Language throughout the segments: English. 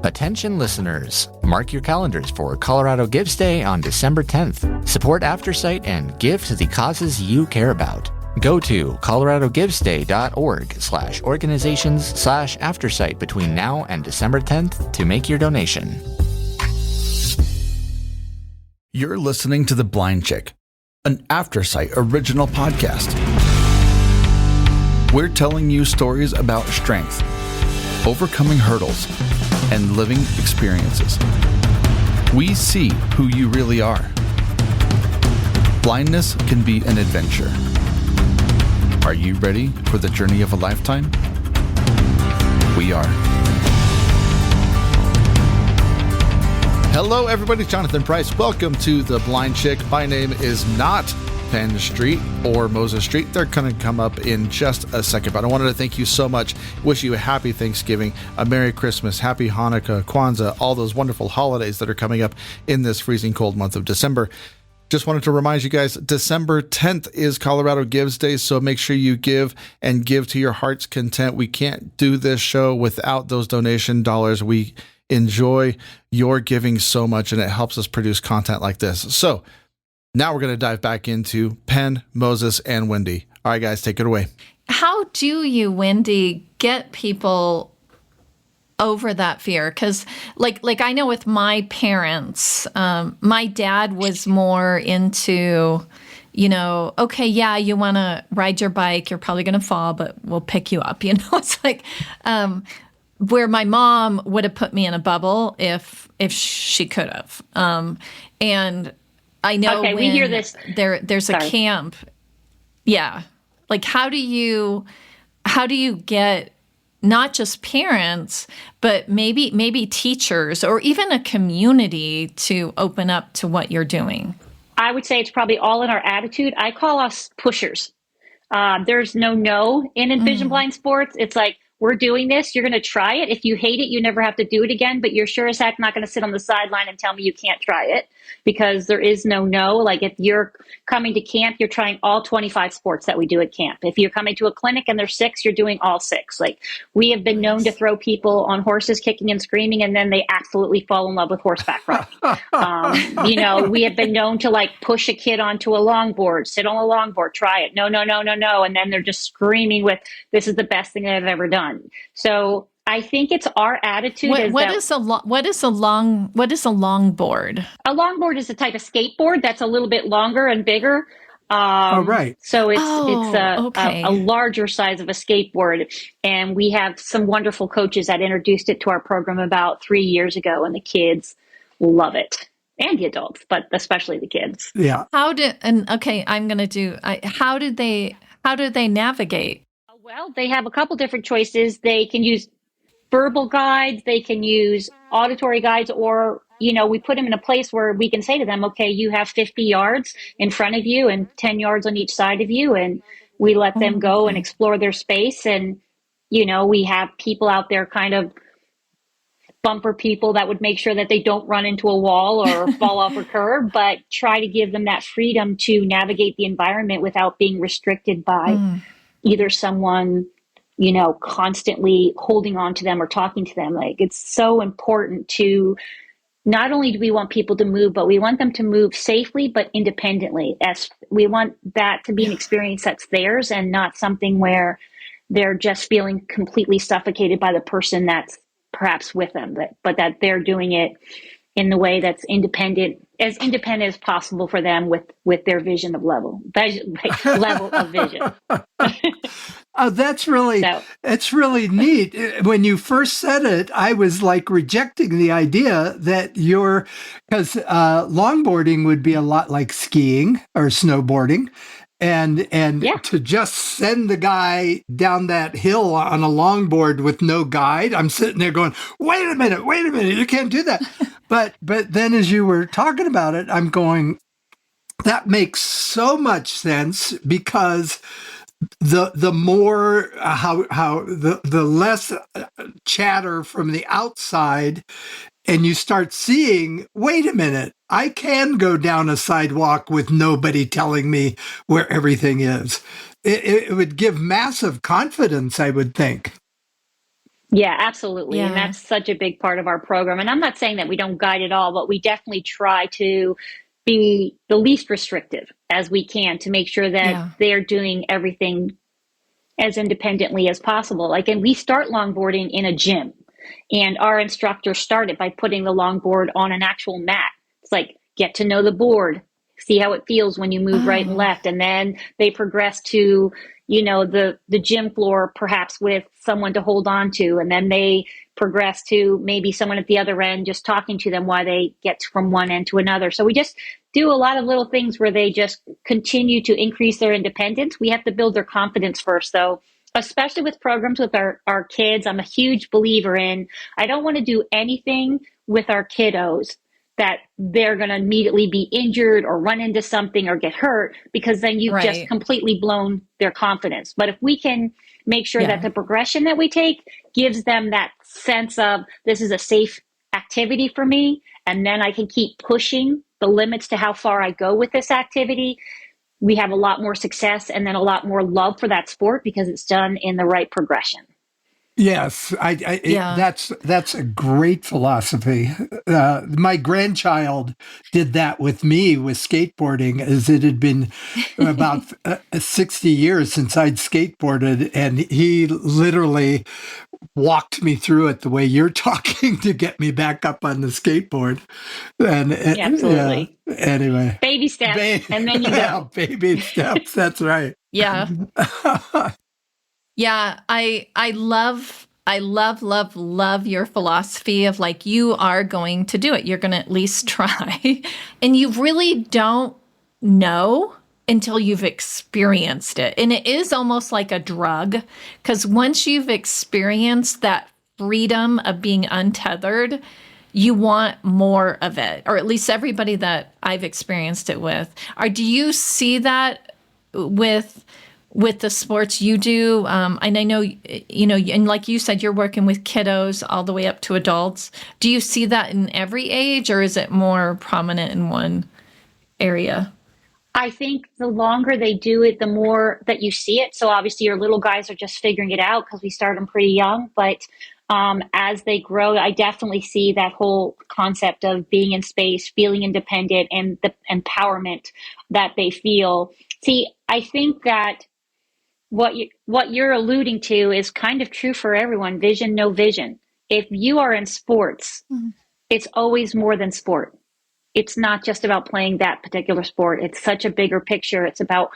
Attention listeners, mark your calendars for Colorado Gives Day on December 10th. Support Aftersight and give to the causes you care about. Go to coloradogivesday.org/organizations/Aftersight between now and December 10th to make your donation. You're listening to The Blind Chick, an Aftersight original podcast. We're telling you stories about strength, overcoming hurdles, and living experiences. We see who you really are. Blindness can be an adventure. Are you ready for the journey of a lifetime? We are. Hello, everybody. Jonathan Price. Welcome to The Blind Chick. My name is not Penn Street or Moses Street. They're going to come up in just a second, but I wanted to thank you so much. Wish you a happy Thanksgiving, a Merry Christmas, Happy Hanukkah, Kwanzaa, all those wonderful holidays that are coming up in this freezing cold month of December. Just wanted to remind you guys, December 10th is Colorado Gives Day, so make sure you give and give to your heart's content. We can't do this show without those donation dollars. We enjoy your giving so much, and it helps us produce content like this. So now we're going to dive back into Penn, Moses, and Wendy. All right, guys, take it away. How do you, Wendy, get people over that fear? Because, like I know with my parents, my dad was more into, okay, yeah, you want to ride your bike, you're probably going to fall, but we'll pick you up. It's like where my mom would have put me in a bubble if she could have, and I know. Okay, we hear this. There's a camp. Yeah. Like, how do you get not just parents, but maybe teachers or even a community to open up to what you're doing? I would say it's probably all in our attitude. I call us pushers. There's no in Envision Blind Sports. It's like, we're doing this. You're going to try it. If you hate it, you never have to do it again. But you're sure as heck not going to sit on the sideline and tell me you can't try it, because there is no. Like, if you're coming to camp, you're trying all 25 sports that we do at camp. If you're coming to a clinic and there's 6, you're doing all 6. Like, we have been known to throw people on horses kicking and screaming, and then they absolutely fall in love with horseback riding. We have been known to push a kid onto a longboard, sit on a longboard, try it. No. And then they're just screaming with, this is the best thing I've ever done. So I think it's our attitude. What is a longboard? A longboard is a type of skateboard that's a little bit longer and bigger. Right. So it's a larger size of a skateboard. And we have some wonderful coaches that introduced it to our program about 3 years ago, and the kids love it. And the adults, but especially the kids. Yeah. How do they navigate? Well, they have a couple different choices. They can use verbal guides, they can use auditory guides, or, we put them in a place where we can say to them, okay, you have 50 yards in front of you and 10 yards on each side of you. And we let them go and explore their space. And, we have people out there, kind of bumper people, that would make sure that they don't run into a wall or fall off a curb, but try to give them that freedom to navigate the environment without being restricted by either someone, constantly holding on to them or talking to them. Like, it's so important to, not only do we want people to move, but we want them to move safely, but independently. As we want that to be an experience that's theirs and not something where they're just feeling completely suffocated by the person that's perhaps with them, but that they're doing it in the way that's independent as possible for them with their vision of level of vision. That's really, it's really neat. When you first said it, I was rejecting the idea that because longboarding would be a lot like skiing or snowboarding. And to just send the guy down that hill on a longboard with no guide, I'm sitting there going, wait a minute, you can't do that. But then as you were talking about it, I'm going, that makes so much sense, because the more the less chatter from the outside, and you start seeing, wait a minute, I can go down a sidewalk with nobody telling me where everything is. It would give massive confidence, I would think. Yeah, absolutely. Yeah. And that's such a big part of our program. And I'm not saying that we don't guide at all, but we definitely try to be the least restrictive as we can to make sure that they're doing everything as independently as possible. Like, and we start longboarding in a gym, and our instructors started by putting the longboard on an actual mat. It's like, get to know the board, see how it feels when you move right and left. And then they progress to, you know, the gym floor, perhaps with someone to hold on to. And then they progress to maybe someone at the other end, just talking to them while they get from one end to another. So we just do a lot of little things where they just continue to increase their independence. We have to build their confidence first, though, especially with programs with our kids. I'm a huge believer in, I don't want to do anything with our kiddos that they're going to immediately be injured or run into something or get hurt, because then you've just completely blown their confidence. But if we can make sure that the progression that we take gives them that sense of, this is a safe activity for me, and then I can keep pushing the limits to how far I go with this activity, we have a lot more success and then a lot more love for that sport because it's done in the right progression. Yes, that's a great philosophy. My grandchild did that with me with skateboarding, as it had been about 60 years since I'd skateboarded, and he literally walked me through it the way you're talking to get me back up on the skateboard. And absolutely. Anyway, baby steps, and then you go. Baby steps. That's right. Yeah. Yeah, I love your philosophy of like, you are going to do it. You're going to at least try. And you really don't know until you've experienced it. And it is almost like a drug, because once you've experienced that freedom of being untethered, you want more of it, or at least everybody that I've experienced it with. Or do you see that with the sports you do? And I know, you know, and like you said, you're working with kiddos all the way up to adults. Do you see that in every age, or is it more prominent in one area? I think the longer they do it, the more that you see it. So obviously your little guys are just figuring it out because we start them pretty young. But as they grow, I definitely see that whole concept of being in space, feeling independent, and the empowerment that they feel. See, I think that what you're alluding to is kind of true for everyone. Vision, no vision. If you are in sports, it's always more than sport. It's not just about playing that particular sport. It's such a bigger picture. It's about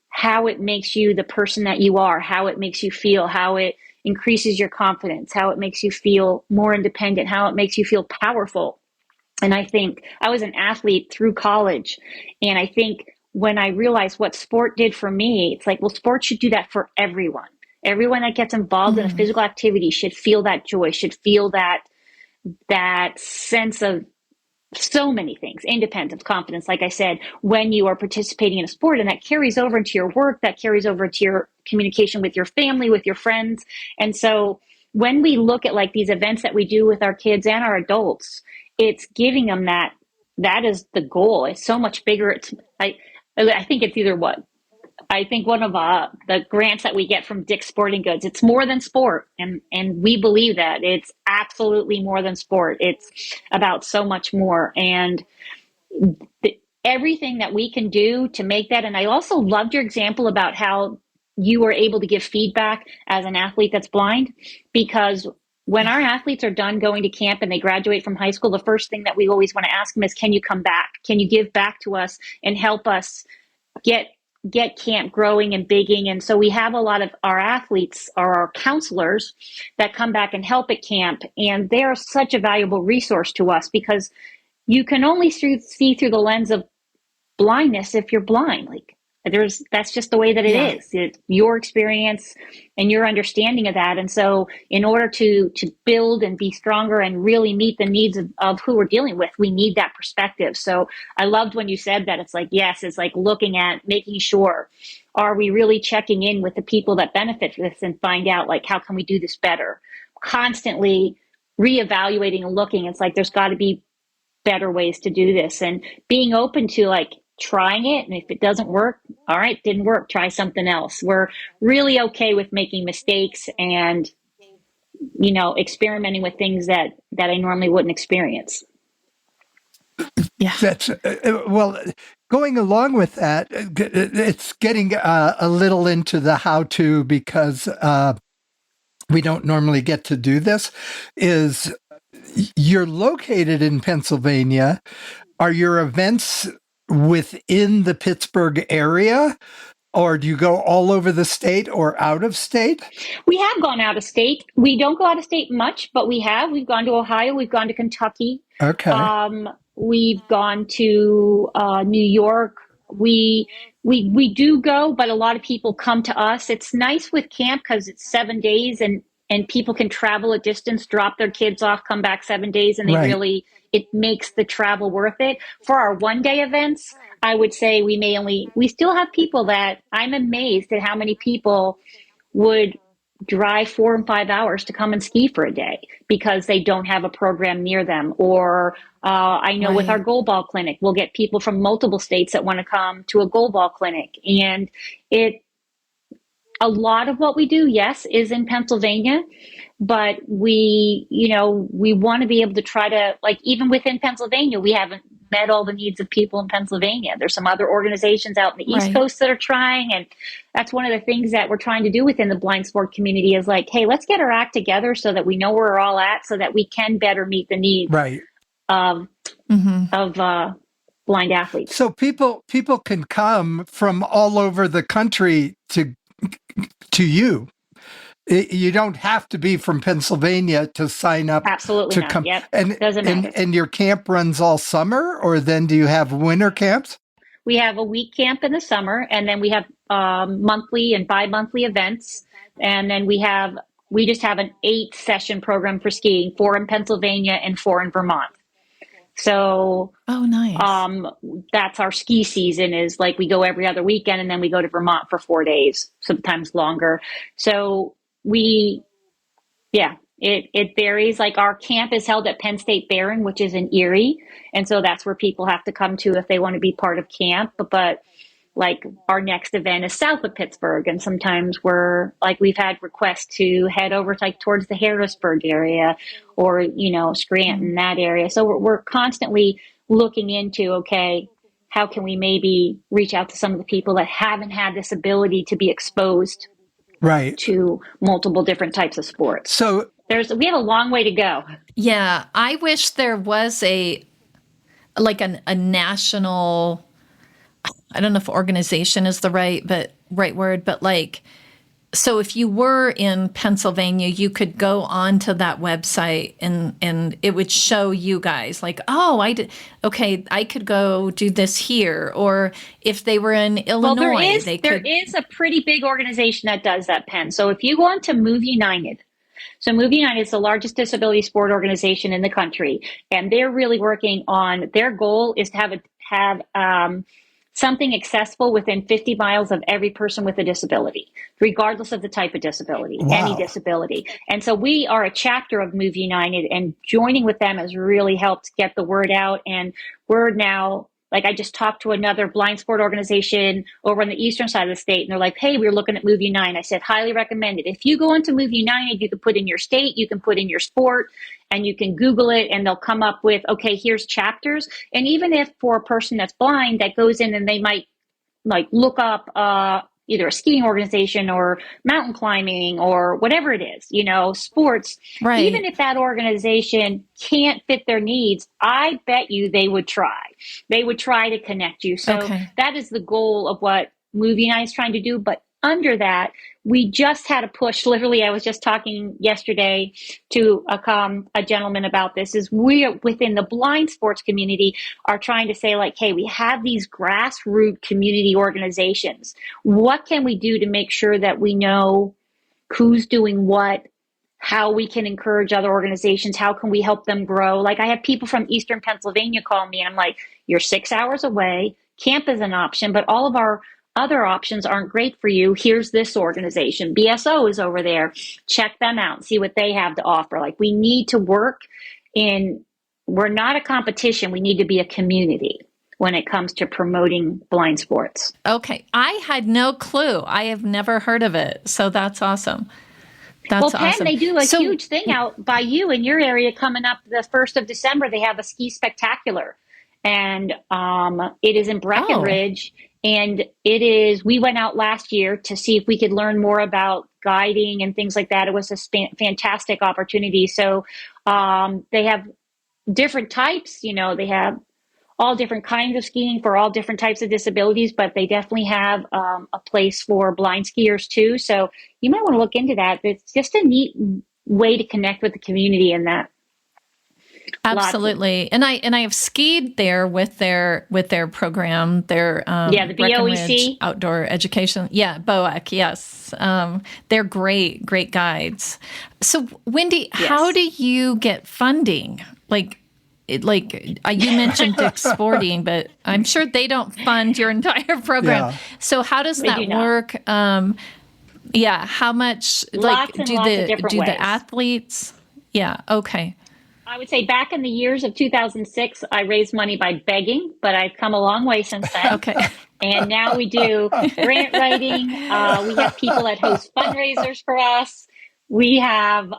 how it makes you the person that you are, how it makes you feel, how it increases your confidence, how it makes you feel more independent, how it makes you feel powerful. And I think I was an athlete through college, and I think when I realized what sport did for me, it's like, well, sport should do that for everyone. Everyone that gets involved in a physical activity should feel that joy, should feel that sense of so many things, independence, confidence, like I said, when you are participating in a sport, and that carries over into your work, that carries over to your communication with your family, with your friends. And so when we look at like these events that we do with our kids and our adults, it's giving them that is the goal. It's so much bigger. I think it's either what? I think one of the grants that we get from Dick's Sporting Goods, it's more than sport. And we believe that it's absolutely more than sport. It's about so much more. And everything that we can do to make that. And I also loved your example about how you were able to give feedback as an athlete that's blind, because when our athletes are done going to camp and they graduate from high school, the first thing that we always want to ask them is, can you come back? Can you give back to us and help us get camp growing and bigging? And so we have a lot of our athletes or our counselors that come back and help at camp. And they're such a valuable resource to us, because you can only see through the lens of blindness if you're blind. Like, that's just the way that it is. It's your experience and your understanding of that. And so in order to build and be stronger and really meet the needs of who we're dealing with, we need that perspective. So I loved when you said that. It's like, yes, it's like looking at making sure, are we really checking in with the people that benefit from this and find out, like, how can we do this better? Constantly reevaluating and looking. It's like, there's got to be better ways to do this, and being open to like trying it. And if it doesn't work, all right, didn't work, try something else. We're really okay with making mistakes and experimenting with things that I normally wouldn't experience. Yeah, that's well. Going along with that, it's getting a little into the how-to because we don't normally get to do this. Is you're located in Pennsylvania? Are your events within the Pittsburgh area? Or do you go all over the state or out of state? We have gone out of state. We don't go out of state much, but we have. We've gone to Ohio. We've gone to Kentucky. Okay. We've gone to New York. We do go, but a lot of people come to us. It's nice with camp because it's 7 days and people can travel a distance, drop their kids off, come back 7 days, and it makes the travel worth it. For our one-day events, I would say we still have people that I'm amazed at how many people would drive 4 and 5 hours to come and ski for a day because they don't have a program near them. Or I know with our goalball clinic, we'll get people from multiple states that want to come to a goalball clinic. And a lot of what we do, yes, is in Pennsylvania, but we want to be able to try to, like, even within Pennsylvania, we haven't met all the needs of people in Pennsylvania. There's some other organizations out in the East Coast that are trying. And that's one of the things that we're trying to do within the blind sport community is like, hey, let's get our act together so that we know where we're all at so that we can better meet the needs of blind athletes. So people can come from all over the country to you. You don't have to be from Pennsylvania to sign up. Absolutely to not. come. Yep. And doesn't matter. And your camp runs all summer, or then do you have winter camps? We have a week camp in the summer, and then we have monthly and bi-monthly events, and then we just have an 8-session program for skiing, 4 in Pennsylvania and 4 in Vermont. So, nice. That's our ski season is like we go every other weekend and then we go to Vermont for 4 days, sometimes longer. So it varies. Like our camp is held at Penn State Barron, which is in Erie. And so that's where people have to come to if they want to be part of camp. But like our next event is south of Pittsburgh. And sometimes we've had requests to head over towards the Harrisburg area or, Scranton, that area. So we're constantly looking into, okay, how can we maybe reach out to some of the people that haven't had this ability to be exposed to multiple different types of sports. So we have a long way to go. Yeah. I wish there was a national, I don't know if organization is the right word, but like, so if you were in Pennsylvania, you could go onto that website and it would show you guys like, oh, I could go do this here. Or if they were in Illinois, there is a pretty big organization that does that, Penn. So if you go on to Move United, so Move United is the largest disability sport organization in the country, and they're really working on, their goal is to have something accessible within 50 miles of every person with a disability, regardless of the type of disability, any disability. And so we are a chapter of Move United, and joining with them has really helped get the word out. And we're now, like, I just talked to another blind sport organization over on the eastern side of the state, and they're like, hey, we're looking at Move United. I said, highly recommend it. If you go into Move United, you can put in your state, you can put in your sport, and you can Google it, and they'll come up with, okay, here's chapters. And even if for a person that's blind that goes in and they might like look up either a skiing organization or mountain climbing or whatever it is, sports, even if that organization can't fit their needs, I bet you they would try. They would try to connect you. So that is the goal of what Move United is trying to do. But under that, we just had a push. Literally, I was just talking yesterday to a gentleman about this, is we within the blind sports community are trying to say like, hey, we have these grassroots community organizations. What can we do to make sure that we know who's doing what, how we can encourage other organizations, how can we help them grow? Like I have people from Eastern Pennsylvania call me and I'm like, you're 6 hours away. Camp is an option, but all of our other options aren't great for you. Here's this organization. BSO is over there. Check them out, see what they have to offer. Like we need to work we're not a competition. We need to be a community when it comes to promoting blind sports. Okay. I had no clue. I have never heard of it. So that's awesome. That's Penn, awesome. they do a huge thing out by you in your area coming up the 1st of December. They have a ski spectacular, and it is in Breckenridge. And we went out last year to see if we could learn more about guiding and things like that. It was a fantastic opportunity. So they have different types, they have all different kinds of skiing for all different types of disabilities, but they definitely have a place for blind skiers too. So you might want to look into that. It's just a neat way to connect with the community in that. Absolutely. And I have skied there with their program, their the BOEC outdoor education. Yeah, BOEC, yes. They're great guides. So Wendy, how do you get funding? You mentioned Dick's Sporting, but I'm sure they don't fund your entire program. Yeah. So how does that work? How much do the athletes? Yeah. Okay. I would say back in the years of 2006, I raised money by begging, but I've come a long way since then. Okay. And now we do grant writing. We have people that host fundraisers for us. We have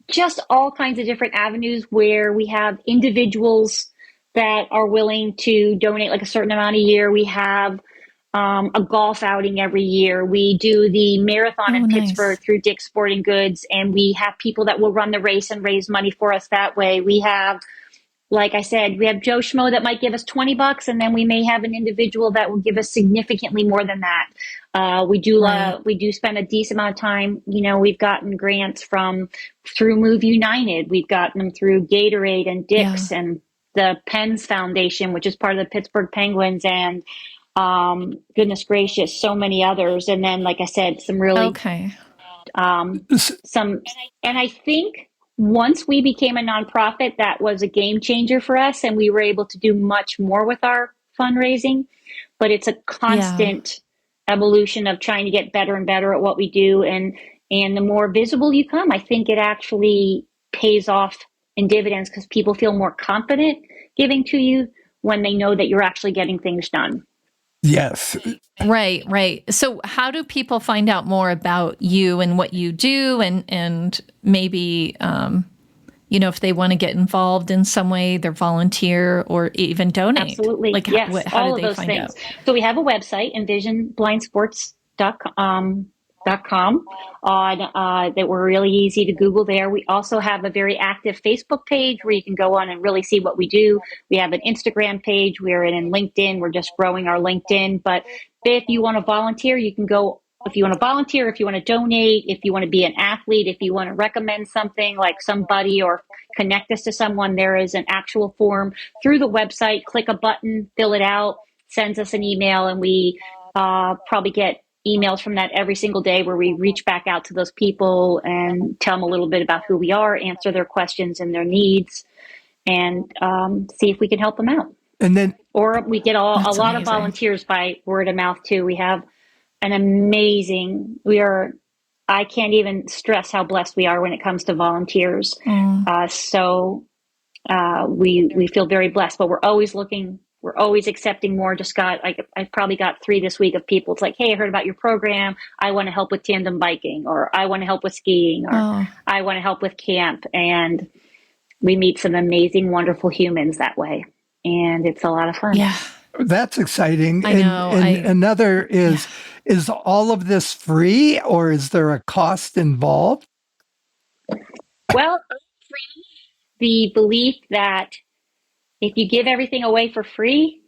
just all kinds of different avenues where we have individuals that are willing to donate like a certain amount a year. We have a golf outing every year. We do the marathon in Pittsburgh through Dick's Sporting Goods, and we have people that will run the race and raise money for us that way. We have, like I said, we have Joe Schmo that might give us $20, and then we may have an individual that will give us significantly more than that. We do spend a decent amount of time. We've gotten grants through Move United. We've gotten them through Gatorade and Dick's and the Penn's Foundation, which is part of the Pittsburgh Penguins, and goodness gracious, so many others. And then, like I said, some really and I think once we became a nonprofit, that was a game changer for us, and we were able to do much more with our fundraising. But it's a constant evolution of trying to get better and better at what we do. And the more visible you come, I think it actually pays off in dividends because people feel more confident giving to you when they know that you're actually getting things done. Yes. Right. So how do people find out more about you and what you do and maybe, if they want to get involved in some way, they're volunteer or even donate? Absolutely. Yes, how all do of they those find things. out? So we have a website, envisionblindsports.com. That we're really easy to Google there. We also have a very active Facebook page where you can go on and really see what we do. We have an Instagram page. We're in LinkedIn. We're just growing our LinkedIn. But if you want to volunteer, you can go. If you want to volunteer, if you want to donate, if you want to be an athlete, if you want to recommend something like somebody or connect us to someone, there is an actual form through the website. Click a button, fill it out, sends us an email, and we probably get emails from that every single day where we reach back out to those people and tell them a little bit about who we are, answer their questions and their needs, and see if we can help them out. Or we get a lot of volunteers by word of mouth too. We have an amazing, I can't even stress how blessed we are when it comes to volunteers. So we feel very blessed, but we're always looking. We're always accepting more. I've probably got 3 this week of people. It's like, hey, I heard about your program. I want to help with tandem biking, or I want to help with skiing, or I want to help with camp. And we meet some amazing, wonderful humans that way. And it's a lot of fun. Yeah. That's exciting. I know. Another is all of this free, or is there a cost involved? Well, the belief that if you give everything away for free,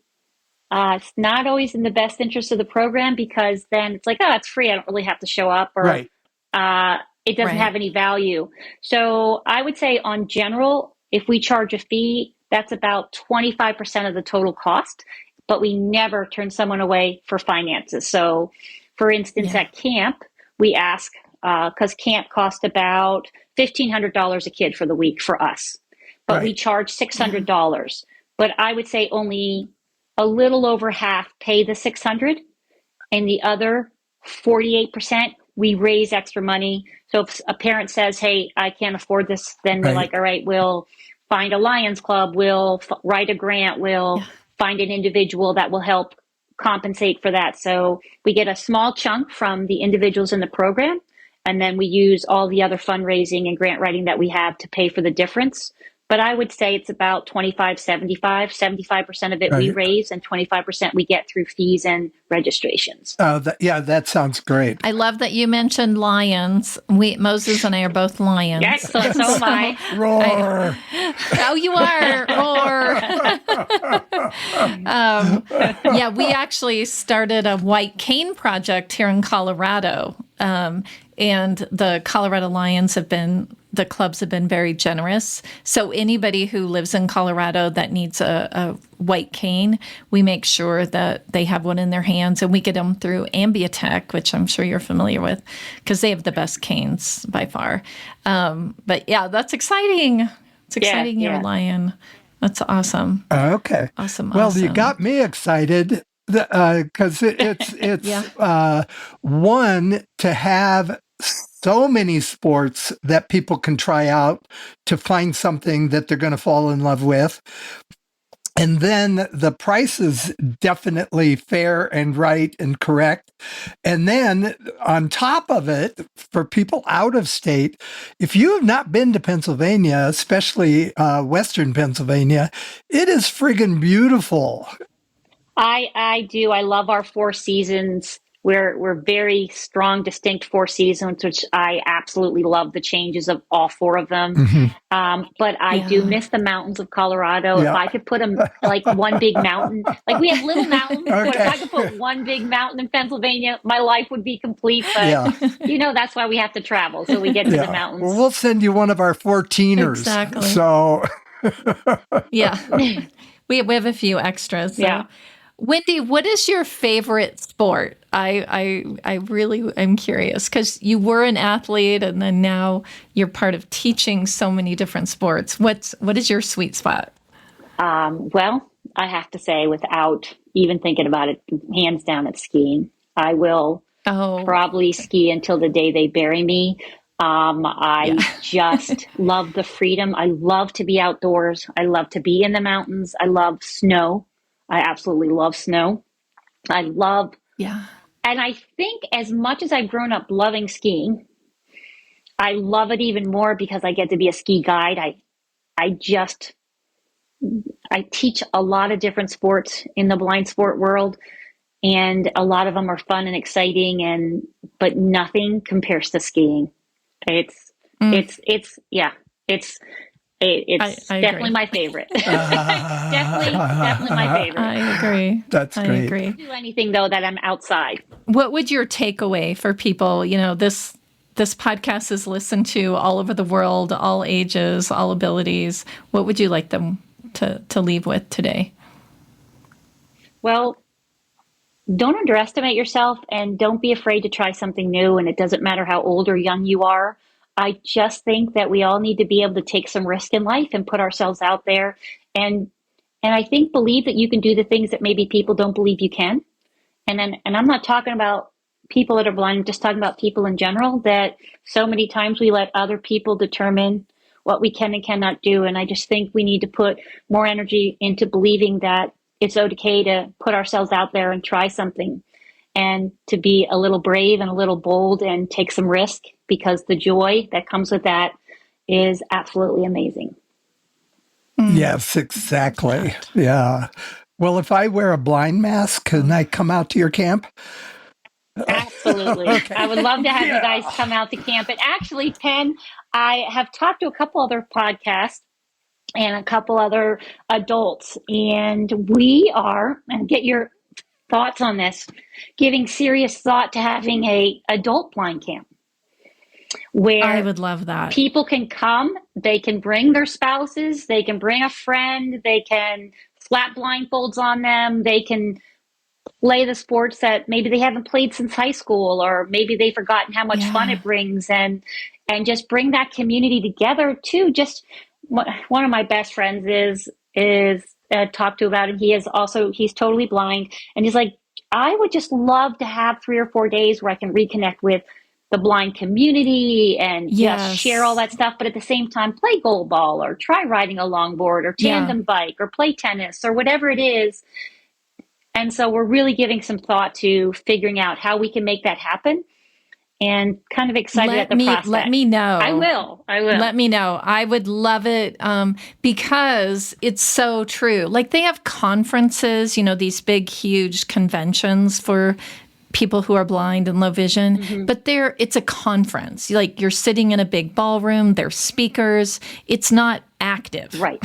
it's not always in the best interest of the program, because then it's like, oh, it's free. I don't really have to show up, or it doesn't have any value. So I would say on general, if we charge a fee, that's about 25% of the total cost, but we never turn someone away for finances. So for instance, at camp, we ask, because camp costs about $1,500 a kid for the week for us. But we charge $600. But I would say only a little over half pay the $600, and the other 48% we raise extra money. So if a parent says, "Hey, I can't afford this," then we're like, "All right, we'll find a Lions Club, we'll write a grant, we'll find an individual that will help compensate for that." So we get a small chunk from the individuals in the program, And then we use all the other fundraising and grant writing that we have to pay for the difference. But I would say it's about 25, 75, 75% of it we raise and 25% we get through fees and registrations. Oh, that sounds great. I love that you mentioned lions. Moses and I are both lions. Excellent. So am I. Roar. Oh, you are. Roar. Yeah, we actually started a white cane project here in Colorado. And the Colorado Lions the clubs have been very generous. So anybody who lives in Colorado that needs a white cane, we make sure that they have one in their hands, and we get them through Ambiotech, which I'm sure you're familiar with, because they have the best canes by far. But yeah, that's exciting. It's exciting, you're a lion. That's awesome. Okay. Awesome. Well, you got me excited because it's one, to have so many sports that people can try out to find something that they're going to fall in love with. And then the price is definitely fair and right and correct. And then on top of it, for people out of state, if you have not been to Pennsylvania, especially Western Pennsylvania, it is friggin' beautiful. I do. I love our Four Seasons. We're very strong, distinct Four Seasons, which I absolutely love the changes of all four of them. Mm-hmm. But I do miss the mountains of Colorado. Yeah. If I could put them like one big mountain, like we have little mountains, but if I could put one big mountain in Pennsylvania, my life would be complete. But that's why we have to travel, so we get to the mountains. Well, we'll send you one of our 14ers. Exactly. So we have a few extras. So. Yeah. Wendy, what is your favorite sport? I really am curious, because you were an athlete and then now you're part of teaching so many different sports. What is your sweet spot? Well, I have to say, without even thinking about it, hands down, it's skiing. I will probably ski until the day they bury me. I just love the freedom. I love to be outdoors. I love to be in the mountains. I love snow. I absolutely love snow. I love, and I think as much as I've grown up loving skiing, I love it even more because I get to be a ski guide. I teach a lot of different sports in the blind sport world, and a lot of them are fun and exciting, but nothing compares to skiing. It's definitely my favorite. definitely my favorite. I agree. That's great. I agree. I don't do anything though that I'm outside. What would your takeaway for people? This podcast is listened to all over the world, all ages, all abilities. What would you like them to leave with today? Well, don't underestimate yourself, and don't be afraid to try something new. And it doesn't matter how old or young you are. I just think that we all need to be able to take some risk in life and put ourselves out there. And I think believe that you can do the things that maybe people don't believe you can. And I'm not talking about people that are blind, I'm just talking about people in general, that so many times we let other people determine what we can and cannot do. And I just think we need to put more energy into believing that it's okay to put ourselves out there and try something, and to be a little brave and a little bold and take some risk, because the joy that comes with that is absolutely amazing. Yes, exactly. Yeah. Well, if I wear a blind mask, can I come out to your camp? Absolutely. Okay. I would love to have you guys come out to camp. And actually, Penn, I have talked to a couple other podcasts and a couple other adults, and we are, and get your thoughts on this, giving serious thought to having a adult blind camp where I would love that. People can come, they can bring their spouses, they can bring a friend, they can slap blindfolds on them, they can play the sports that maybe they haven't played since high school, or maybe they've forgotten how much fun it brings, and just bring that community together too. Just one of my best friends is talked to about it. He's totally blind, and he's like, I would just love to have 3 or 4 days where I can reconnect with the blind community and just share all that stuff, but at the same time play goal ball, or try riding a longboard, or tandem bike, or play tennis, or whatever it is. And so we're really giving some thought to figuring out how we can make that happen. and kind of excited at the prospect. Let me know. I will. Let me know. I would love it because it's so true. Like they have conferences, these big, huge conventions for people who are blind and low vision, but it's a conference. Like you're sitting in a big ballroom, there's speakers. It's not active. Right.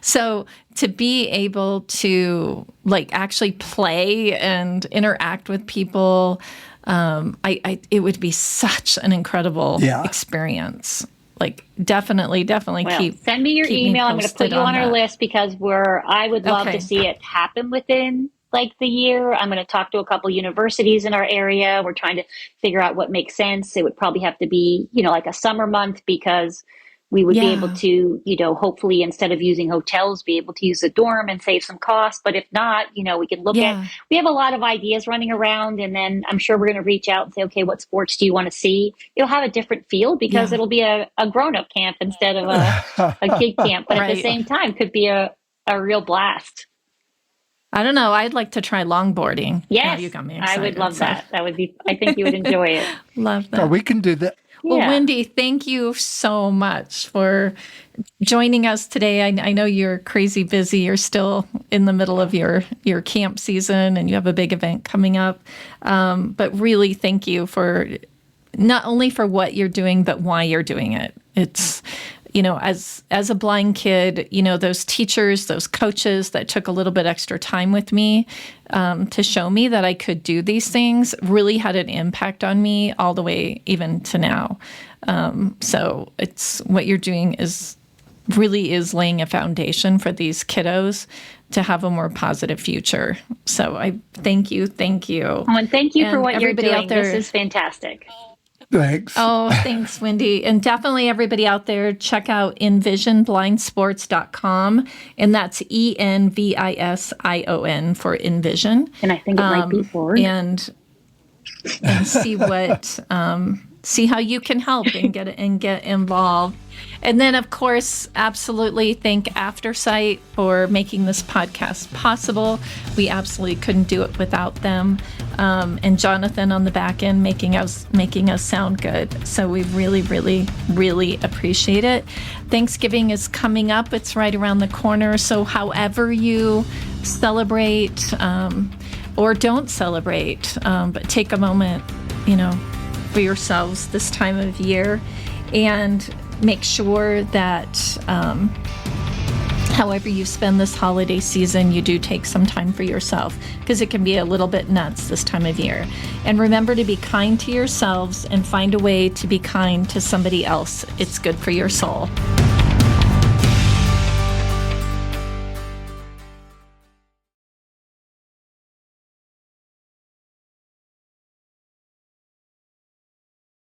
So to be able to like actually play and interact with people, it would be such an incredible experience. Like definitely send me your email. I'm going to put you on our list because I would love to see it happen within like the year. I'm going to talk to a couple universities in our area. We're trying to figure out what makes sense. It would probably have to be, like a summer month because we would be able to, hopefully instead of using hotels, be able to use a dorm and save some costs. But if not, we can look at, we have a lot of ideas running around, and then I'm sure we're going to reach out and say, okay, what sports do you want to see? It'll have a different feel because it'll be a grown-up camp instead of a kid camp. But at the same time, could be a real blast. I don't know. I'd like to try longboarding. Yes, you got me excited. I would love that. That would be, I think you would enjoy it. Love that. Oh, we can do that. Well, Wendy, thank you so much for joining us today. I know you're crazy busy. You're still in the middle of your camp season and you have a big event coming up. But really thank you for not only for what you're doing, but why you're doing it. It's, as a blind kid, those teachers, those coaches that took a little bit extra time with me to show me that I could do these things really had an impact on me all the way even to now. So it's what you're doing is laying a foundation for these kiddos to have a more positive future. So I thank you. Oh, and thank you for what you're doing. Out there, this is fantastic. Thanks. Oh, thanks, Wendy. And definitely everybody out there, check out envisionblindsports.com. And that's ENVISION for Envision. And I think it might be forward. And see what, see how you can help and get involved. And then, of course, absolutely thank Aftersight for making this podcast possible. We absolutely couldn't do it without them. And Jonathan on the back end making us sound good. So we really, really, really appreciate it. Thanksgiving is coming up. It's right around the corner. So however you celebrate or don't celebrate, but take a moment, for yourselves this time of year and make sure that however you spend this holiday season, you do take some time for yourself because it can be a little bit nuts this time of year. And remember to be kind to yourselves and find a way to be kind to somebody else. It's good for your soul.